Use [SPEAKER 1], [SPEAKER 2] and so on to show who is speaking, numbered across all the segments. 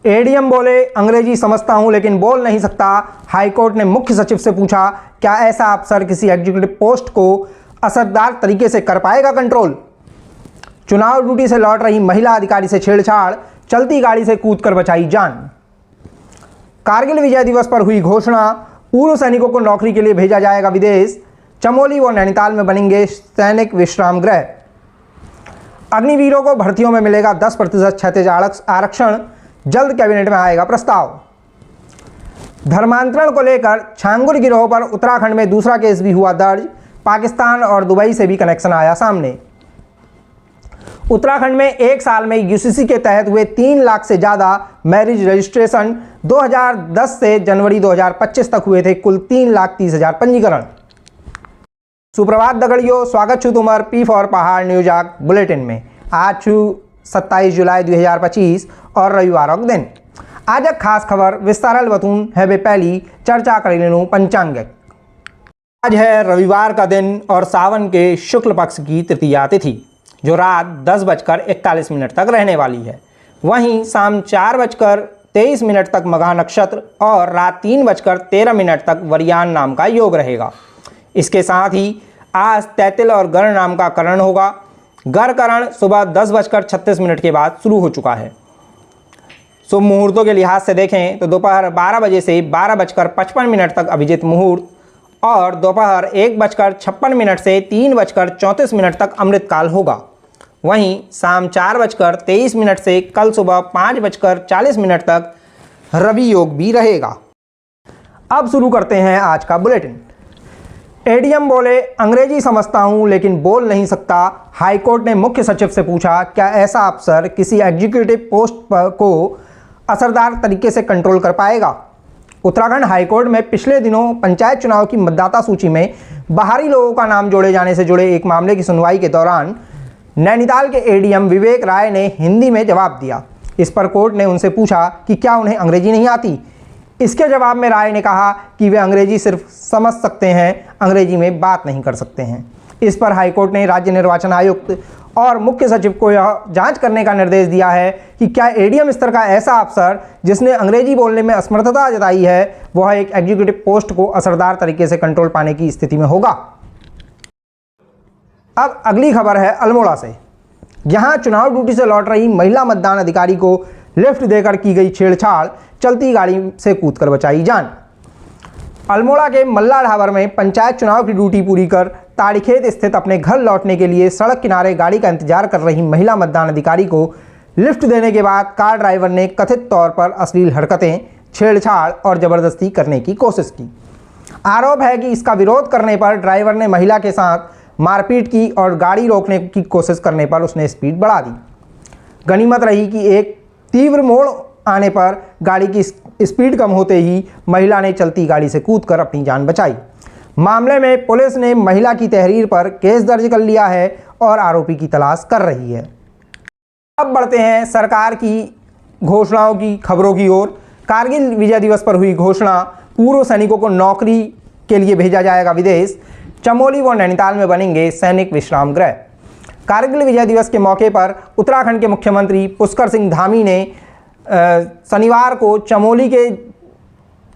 [SPEAKER 1] ADM बोले अंग्रेजी समझता हूं लेकिन बोल नहीं सकता। हाईकोर्ट ने मुख्य सचिव से पूछा क्या ऐसा अफसर किसी एग्जीक्यूटिव पोस्ट को असरदार तरीके से कर पाएगा कंट्रोल। चुनाव ड्यूटी से लौट रही महिला अधिकारी से छेड़छाड़, चलती गाड़ी से कूदकर बचाई जान। कारगिल विजय दिवस पर हुई घोषणा, पूर्व सैनिकों को नौकरी के लिए भेजा जाएगा विदेश। चमोली व नैनीताल में बनेंगे सैनिक विश्राम गृह। अग्निवीरों को भर्तियों में मिलेगा 10% क्षैतिज आरक्षण, जल्द कैबिनेट में आएगा प्रस्ताव। धर्मांतरण को लेकर छांगुर गिरोह पर उत्तराखंड में दूसरा केस भी हुआ दर्ज। पाकिस्तान और दुबई से भी कनेक्शन आया सामने। उत्तराखंड में एक साल में यूसीसी के तहत हुए 3 लाख से ज़्यादा मैरिज रजिस्ट्रेशन। 2010 से जनवरी 2025 तक हुए थे कुल 3,30,000 पंजीकरण। सुप्रभात दगड़ियों, स्वागत छू तुम्हार पी फॉर पहाड़ न्यूज बुलेटिन में। आज छू 27 जुलाई 2025 और रविवार का दिन। आज एक खास खबर विस्तारल बतून है वे पहली चर्चा कर लेनू पंचांग। आज है रविवार का दिन और सावन के शुक्ल पक्ष की तृतीया तिथि जो रात 10:41 तक रहने वाली है। वहीं शाम 4:23 तक मघा नक्षत्र और रात 3:13 तक वरियान नाम का योग रहेगा। इसके साथ ही आज तैतिल और गर्ण नाम का करण होगा। गर करण सुबह 10:36 के बाद शुरू हो चुका है। शुभ मुहूर्तों के लिहाज से देखें तो दोपहर 12 बजे से 12:55 तक अभिजित मुहूर्त और दोपहर 1:56 से 3:34 तक अमृतकाल होगा। वहीं शाम 4:23 से कल सुबह 5:40 तक रवि योग भी रहेगा। अब शुरू करते हैं आज का बुलेटिन। एडीएम बोले अंग्रेजी समझता हूं लेकिन बोल नहीं सकता। हाईकोर्ट ने मुख्य सचिव से पूछा क्या ऐसा अफसर किसी एग्जीक्यूटिव पोस्ट को असरदार तरीके से कंट्रोल कर पाएगा। उत्तराखंड हाईकोर्ट में पिछले दिनों पंचायत चुनाव की मतदाता सूची में बाहरी लोगों का नाम जोड़े जाने से जुड़े एक मामले की सुनवाई के दौरान नैनीताल के एडीएम विवेक राय ने हिंदी में जवाब दिया। इस पर कोर्ट ने उनसे पूछा कि क्या उन्हें अंग्रेजी नहीं आती। इसके जवाब में राय ने कहा कि वे अंग्रेजी सिर्फ समझ सकते हैं, अंग्रेजी में बात नहीं कर सकते हैं। इस पर हाईकोर्ट ने राज्य निर्वाचन आयुक्त और मुख्य सचिव को यह जांच करने का निर्देश दिया है कि क्या एडीएम स्तर का ऐसा अफसर जिसने अंग्रेजी बोलने में असमर्थता जताई है वह एक एग्जीक्यूटिव पोस्ट को असरदार तरीके से कंट्रोल पाने की स्थिति में होगा। अब अगली खबर है अल्मोड़ा से, जहां चुनाव ड्यूटी से लौट रही महिला मतदान अधिकारी को लिफ्ट देकर की गई छेड़छाड़, चलती गाड़ी से कूदकर बचाई जान। अल्मोड़ा के मल्ला ढाबर में पंचायत चुनाव की ड्यूटी पूरी कर ताड़ीखेत स्थित अपने घर लौटने के लिए सड़क किनारे गाड़ी का इंतजार कर रही महिला मतदान अधिकारी को लिफ्ट देने के बाद कार ड्राइवर ने कथित तौर पर अश्लील हरकतें, छेड़छाड़ और जबरदस्ती करने की कोशिश की। आरोप है कि इसका विरोध करने पर ड्राइवर ने महिला के साथ मारपीट की और गाड़ी रोकने की कोशिश करने पर उसने स्पीड बढ़ा दी। गनीमत रही कि एक तीव्र मोड़ आने पर गाड़ी की स्पीड कम होते ही महिला ने चलती गाड़ी से कूदकर अपनी जान बचाई। मामले में पुलिस ने महिला की तहरीर पर केस दर्ज कर लिया है और आरोपी की तलाश कर रही है। अब बढ़ते हैं सरकार की घोषणाओं की खबरों की ओर। कारगिल विजय दिवस पर हुई घोषणा, पूर्व सैनिकों को नौकरी के लिए भेजा जाएगा विदेश। चमोली व नैनीताल में बनेंगे सैनिक विश्राम गृह। कारगिल विजय दिवस के मौके पर उत्तराखंड के मुख्यमंत्री पुष्कर सिंह धामी ने शनिवार को चमोली के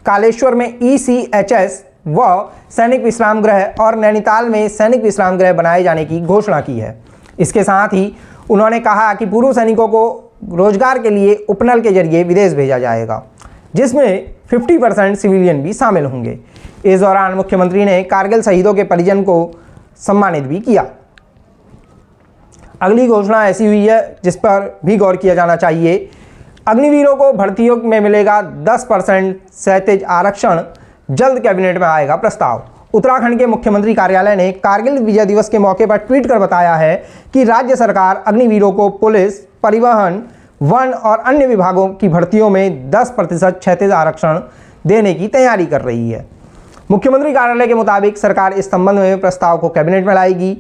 [SPEAKER 1] कालेश्वर में ECHS व सैनिक विश्राम गृह और नैनीताल में सैनिक विश्राम गृह बनाए जाने की घोषणा की है। इसके साथ ही उन्होंने कहा कि पूर्व सैनिकों को रोजगार के लिए उपनल के जरिए विदेश भेजा जाएगा, जिसमें 50% सिविलियन भी शामिल होंगे। इस दौरान मुख्यमंत्री ने कारगिल शहीदों के परिजन को सम्मानित भी किया। अगली घोषणा ऐसी हुई है जिस पर भी गौर किया जाना चाहिए। अग्निवीरों को भर्तियों में मिलेगा 10% क्षैतिज आरक्षण, जल्द कैबिनेट में आएगा प्रस्ताव। उत्तराखंड के मुख्यमंत्री कार्यालय ने कारगिल विजय दिवस के मौके पर ट्वीट कर बताया है कि राज्य सरकार अग्निवीरों को पुलिस, परिवहन, वन और अन्य विभागों की भर्तियों में 10% क्षैतिज आरक्षण देने की तैयारी कर रही है। मुख्यमंत्री कार्यालय के मुताबिक सरकार इस संबंध में प्रस्ताव को कैबिनेट में लाएगी।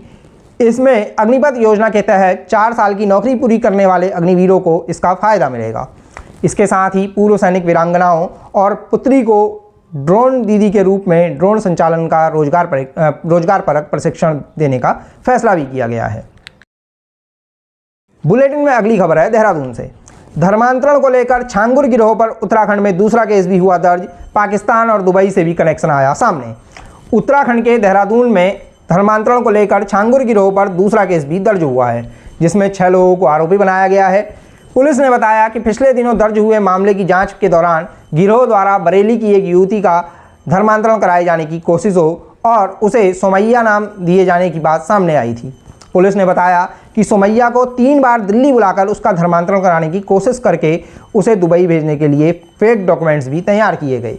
[SPEAKER 1] इसमें अग्निपथ योजना के तहत 4 साल की नौकरी पूरी करने वाले अग्निवीरों को इसका फायदा मिलेगा। इसके साथ ही पूर्व सैनिक वीरांगनाओं और पुत्री को ड्रोन दीदी के रूप में ड्रोन संचालन का रोजगार परक प्रशिक्षण देने का फैसला भी किया गया है। बुलेटिन में अगली खबर है देहरादून से, धर्मांतरण को लेकर छांगुर गिरोह पर उत्तराखंड में दूसरा केस भी हुआ दर्ज। पाकिस्तान और दुबई से भी कनेक्शन आया सामने। उत्तराखंड के देहरादून में धर्मांतरण को लेकर छांगुर गिरोह पर दूसरा केस भी दर्ज हुआ है, जिसमें 6 लोगों को आरोपी बनाया गया है। पुलिस ने बताया कि पिछले दिनों दर्ज हुए मामले की जांच के दौरान गिरोह द्वारा बरेली की एक युवती का धर्मांतरण कराए जाने की कोशिश हो और उसे सुमैया नाम दिए जाने की बात सामने आई थी। पुलिस ने बताया कि सुमैया को 3 बार दिल्ली बुलाकर उसका धर्मांतरण कराने की कोशिश करके उसे दुबई भेजने के लिए फेक डॉक्यूमेंट्स भी तैयार किए गए।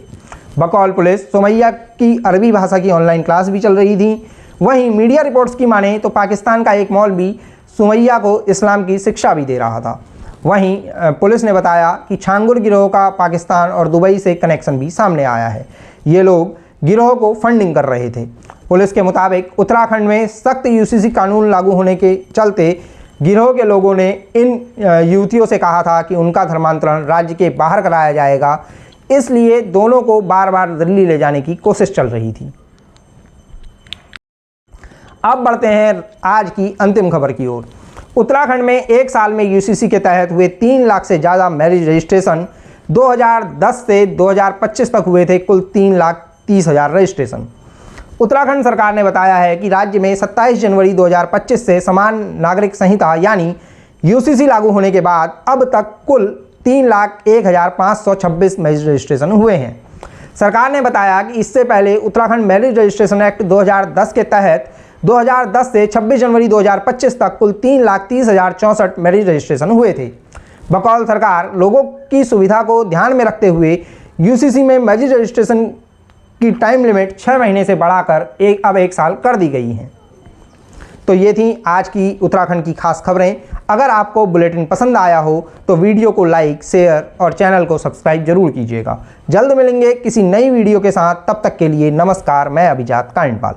[SPEAKER 1] बकौल पुलिस, सुमैया की अरबी भाषा की ऑनलाइन क्लास भी चल रही थी। वहीं मीडिया रिपोर्ट्स की माने तो पाकिस्तान का एक मौलवी सुमैया को इस्लाम की शिक्षा भी दे रहा था। वहीं पुलिस ने बताया कि छांगुर गिरोह का पाकिस्तान और दुबई से कनेक्शन भी सामने आया है। ये लोग गिरोह को फंडिंग कर रहे थे। पुलिस के मुताबिक उत्तराखंड में सख्त यूसीसी कानून लागू होने के चलते गिरोह के लोगों ने इन युवतियों से कहा था कि उनका धर्मांतरण राज्य के बाहर कराया जाएगा, इसलिए दोनों को बार बार दिल्ली ले जाने की कोशिश चल रही थी। अब बढ़ते हैं आज की अंतिम खबर की ओर। उत्तराखंड में एक साल में यूसीसी के तहत हुए 3 लाख से ज़्यादा मैरिज रजिस्ट्रेशन। 2010 से 2025 तक हुए थे कुल 3,30,000 रजिस्ट्रेशन। उत्तराखंड सरकार ने बताया है कि राज्य में 27 जनवरी 2025 से समान नागरिक संहिता यानी यूसीसी लागू होने के बाद अब तक कुल 3,01,526 मैरिज रजिस्ट्रेशन हुए हैं। सरकार ने बताया कि इससे पहले उत्तराखंड मैरिज रजिस्ट्रेशन एक्ट 2010 के तहत 2010 से 26 जनवरी 2025 तक कुल 3,30,064 मैरिज रजिस्ट्रेशन हुए थे। बकौल सरकार, लोगों की सुविधा को ध्यान में रखते हुए यूसीसी में मैरिज रजिस्ट्रेशन की टाइम लिमिट 6 महीने से बढ़ाकर अब 1 साल कर दी गई है। तो ये थी आज की उत्तराखंड की खास खबरें। अगर आपको बुलेटिन पसंद आया हो तो वीडियो को लाइक, शेयर और चैनल को सब्सक्राइब जरूर कीजिएगा। जल्द मिलेंगे किसी नई वीडियो के साथ। तब तक के लिए नमस्कार। मैं अभिजात कांडपाल।